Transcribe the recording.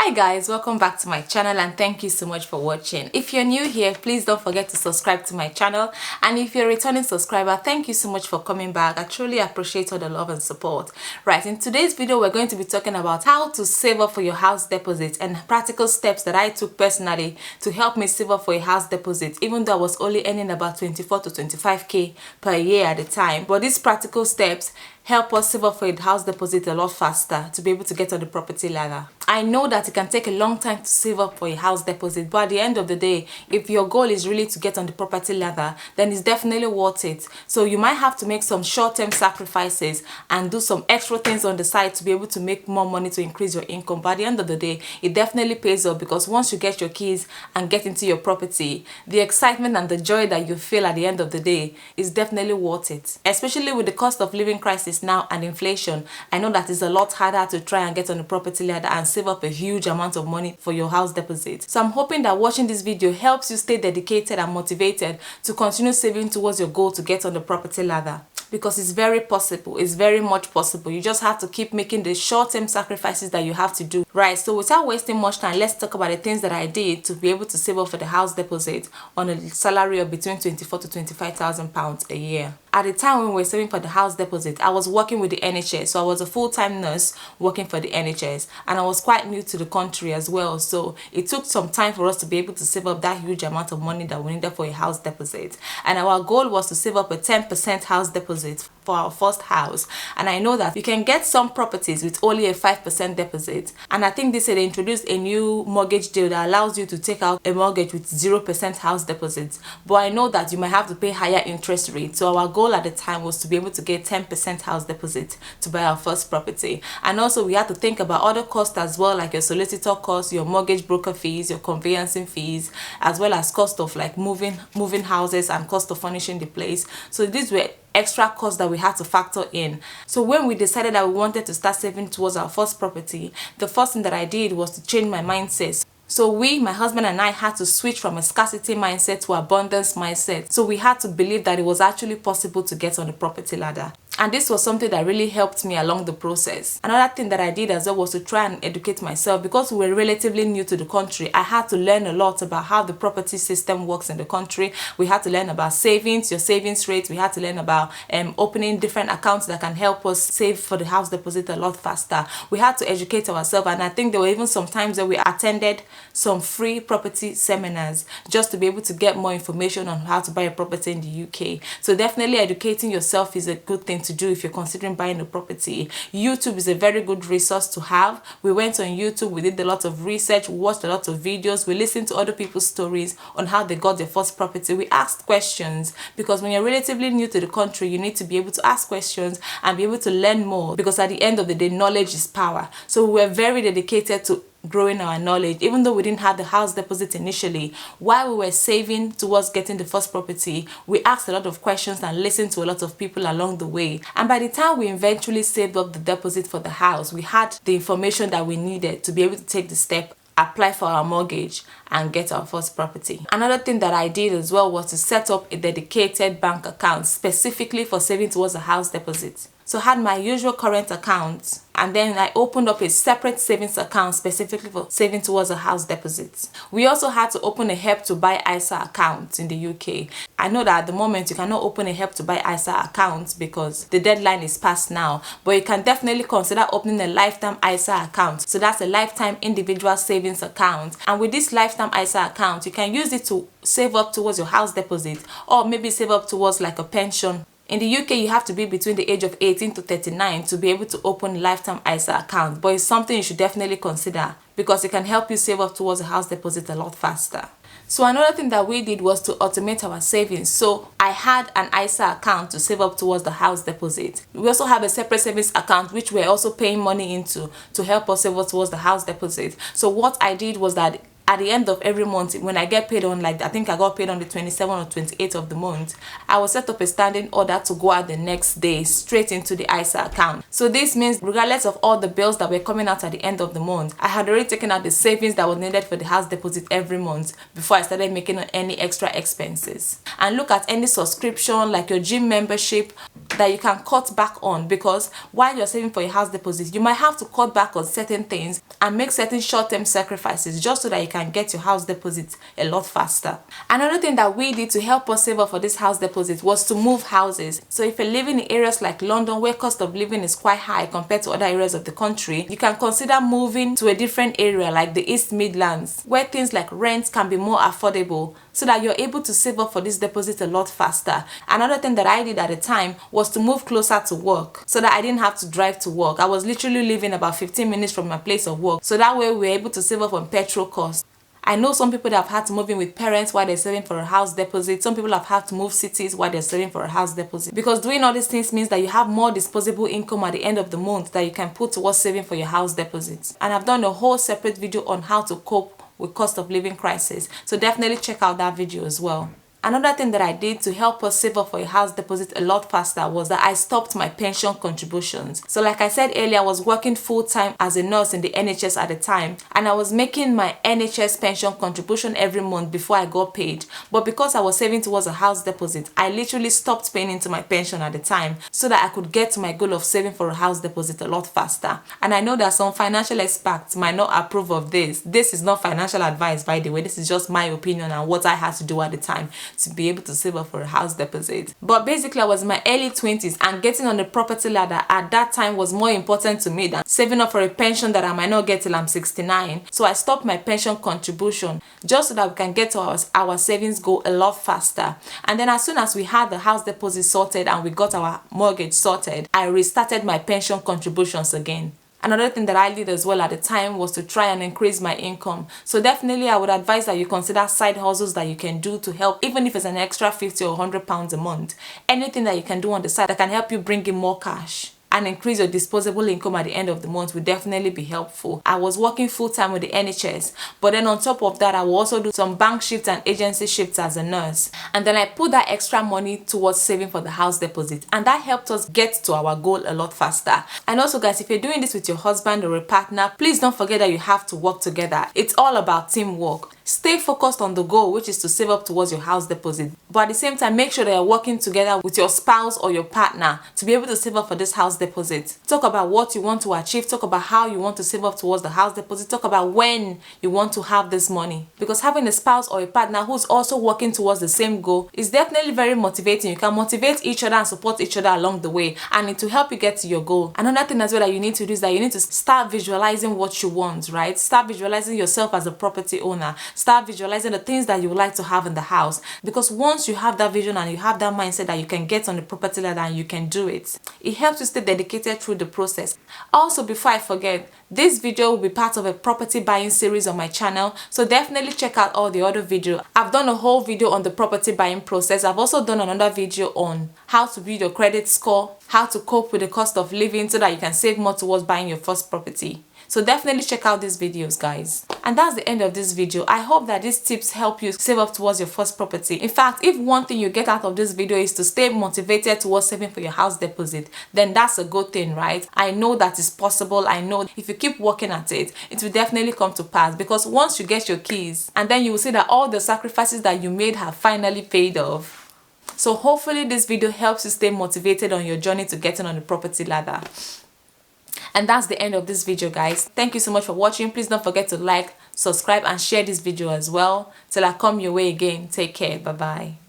Hi guys, welcome back to my channel and thank you so much for watching. If you're new here, please don't forget to subscribe to my channel, and if you're a returning subscriber, thank you so much for coming back. I truly appreciate all the love and support. Right, in today's video we're going to be talking about how to save up for your house deposit and practical steps that I took personally to help me save up for a house deposit, even though I was only earning about 24 to 25k per year at the time. But these practical steps help us save up for a house deposit a lot faster to be able to get on the property ladder. I know that it can take a long time to save up for a house deposit, but at the end of the day, if your goal is really to get on the property ladder, then it's definitely worth it. So you might have to make some short-term sacrifices and do some extra things on the side to be able to make more money to increase your income. But at the end of the day, it definitely pays off, because once you get your keys and get into your property, the excitement and the joy that you feel at the end of the day is definitely worth it. Especially with the cost of living crisis now and inflation, I know that it's a lot harder to try and get on the property ladder and save up a huge amount of money for your house deposit. So I'm hoping that watching this video helps you stay dedicated and motivated to continue saving towards your goal to get on the property ladder, because it's very possible. It's very much possible. You just have to keep making the short-term sacrifices that you have to do. Right, so without wasting much time, let's talk about the things that I did to be able to save up for the house deposit on a salary of between 24 to 25,000 pounds a year. At the time when we were saving for the house deposit, I was working with the NHS. So I was a full-time nurse working for the NHS, and I was quite new to the country as well. So it took some time for us to be able to save up that huge amount of money that we needed for a house deposit. And our goal was to save up a 10% house deposit for our first house. And I know that you can get some properties with only a 5% deposit. And I think they introduced a new mortgage deal that allows you to take out a mortgage with 0% house deposit. But I know that you might have to pay higher interest rates. So our goal at the time was to be able to get 10% house deposit to buy our first property. And also we had to think about other costs as well, like your solicitor costs, your mortgage broker fees, your conveyancing fees, as well as cost of like moving houses and cost of furnishing the place. So these were extra costs that we had to factor in. So when we decided that we wanted to start saving towards our first property, the first thing that I did was to change my mindset. So my husband and I had to switch from a scarcity mindset to abundance mindset. So we had to believe that it was actually possible to get on the property ladder. And this was something that really helped me along the process. Another thing that I did as well was to try and educate myself, because we were relatively new to the country. I had to learn a lot about how the property system works in the country. We had to learn about savings, your savings rate. We had to learn about opening different accounts that can help us save for the house deposit a lot faster. We had to educate ourselves, and I think there were even some times that we attended some free property seminars just to be able to get more information on how to buy a property in the UK. So definitely educating yourself is a good thing to do if you're considering buying a property. YouTube is a very good resource to have. We went on YouTube, we did a lot of research, watched a lot of videos, we listened to other people's stories on how they got their first property. We asked questions, because when you're relatively new to the country, you need to be able to ask questions and be able to learn more, because at the end of the day, knowledge is power. So we were very dedicated to growing our knowledge. Even though we didn't have the house deposit initially, while we were saving towards getting the first property, we asked a lot of questions and listened to a lot of people along the way. And by the time we eventually saved up the deposit for the house, we had the information that we needed to be able to take the step, apply for our mortgage, and get our first property. Another thing that I did as well was to set up a dedicated bank account specifically for saving towards a house deposit. So I had my usual current account, and then I opened up a separate savings account specifically for saving towards a house deposit. We also had to open a help to buy ISA account in the UK. I know that at the moment you cannot open a help to buy ISA account because the deadline is past now, but you can definitely consider opening a lifetime ISA account. So that's a lifetime individual savings account. And with this lifetime ISA account, you can use it to save up towards your house deposit, or maybe save up towards like a pension. In the UK, you have to be between the age of 18 to 39 to be able to open a lifetime ISA account, but it's something you should definitely consider, because it can help you save up towards a house deposit a lot faster. So another thing that we did was to automate our savings. So I had an ISA account to save up towards the house deposit. We also have a separate savings account which we're also paying money into to help us save up towards the house deposit. So what I did was that at the end of every month, when I get paid on, like, I think I got paid on the 27th or 28th of the month, I will set up a standing order to go out the next day straight into the ISA account. So this means regardless of all the bills that were coming out at the end of the month, I had already taken out the savings that was needed for the house deposit every month before I started making any extra expenses. And look at any subscription like your gym membership, that you can cut back on, because while you're saving for your house deposit, you might have to cut back on certain things and make certain short-term sacrifices just so that you can get your house deposit a lot faster. Another thing that we did to help us save up for this house deposit was to move houses. So if you're living in areas like London, where cost of living is quite high compared to other areas of the country, you can consider moving to a different area like the East Midlands, where things like rent can be more affordable, so that you're able to save up for this deposit a lot faster. Another thing that I did at the time was to move closer to work, so that I didn't have to drive to work. I was literally living about 15 minutes from my place of work, so that way we were able to save up on petrol costs. I know some people that have had to move in with parents while they're saving for a house deposit. Some people have had to move cities while they're saving for a house deposit. Because doing all these things means that you have more disposable income at the end of the month that you can put towards saving for your house deposit. And I've done a whole separate video on how to cope with cost of living crisis. So definitely check out that video as well. Another thing that I did to help us save up for a house deposit a lot faster was that I stopped my pension contributions. So like I said earlier, I was working full-time as a nurse in the NHS at the time, and I was making my NHS pension contribution every month before I got paid. But because I was saving towards a house deposit, I literally stopped paying into my pension at the time so that I could get to my goal of saving for a house deposit a lot faster. And I know that some financial experts might not approve of this. This is not financial advice, by the way. This is just my opinion and what I had to do at the time to be able to save up for a house deposit. But basically, I was in my early 20s, and getting on the property ladder at that time was more important to me than saving up for a pension that I might not get till I'm 69. So I stopped my pension contribution just so that we can get to our savings goal a lot faster. And then as soon as we had the house deposit sorted and we got our mortgage sorted, I restarted my pension contributions again. Another thing that I did as well at the time was to try and increase my income. So definitely I would advise that you consider side hustles that you can do to help, even if it's an extra 50 or 100 pounds a month. Anything that you can do on the side that can help you bring in more cash and increase your disposable income at the end of the month would definitely be helpful. I was working full-time with the NHS, but then on top of that, I will also do some bank shifts and agency shifts as a nurse. And then I put that extra money towards saving for the house deposit, and that helped us get to our goal a lot faster. And also guys, if you're doing this with your husband or a partner, please don't forget that you have to work together. It's all about teamwork. Stay focused on the goal, which is to save up towards your house deposit. But at the same time, make sure that you're working together with your spouse or your partner to be able to save up for this house deposit. Talk about what you want to achieve. Talk about how you want to save up towards the house deposit. Talk about when you want to have this money. Because having a spouse or a partner who's also working towards the same goal is definitely very motivating. You can motivate each other and support each other along the way, and it will help you get to your goal. Another thing as well that you need to do is that you need to start visualizing what you want, right? Start visualizing yourself as a property owner. Start visualizing the things that you would like to have in the house, because once you have that vision and you have that mindset that you can get on the property ladder and you can do it, it helps you stay dedicated through the process. Also, before I forget, this video will be part of a property buying series on my channel, so definitely check out all the other videos. I've done a whole video on the property buying process. I've also done another video on how to build your credit score, how to cope with the cost of living so that you can save more towards buying your first property. So definitely check out these videos, guys. And that's the end of this video. I hope that these tips help you save up towards your first property. In fact, if one thing you get out of this video is to stay motivated towards saving for your house deposit, then that's a good thing, right? I know that is possible. I know if you keep working at it, it will definitely come to pass, because once you get your keys, and then you will see that all the sacrifices that you made have finally paid off. So hopefully this video helps you stay motivated on your journey to getting on the property ladder. And that's the end of this video, guys. Thank you so much for watching. Please don't forget to like, subscribe, and share this video as well. Till I come your way again, take care. Bye bye.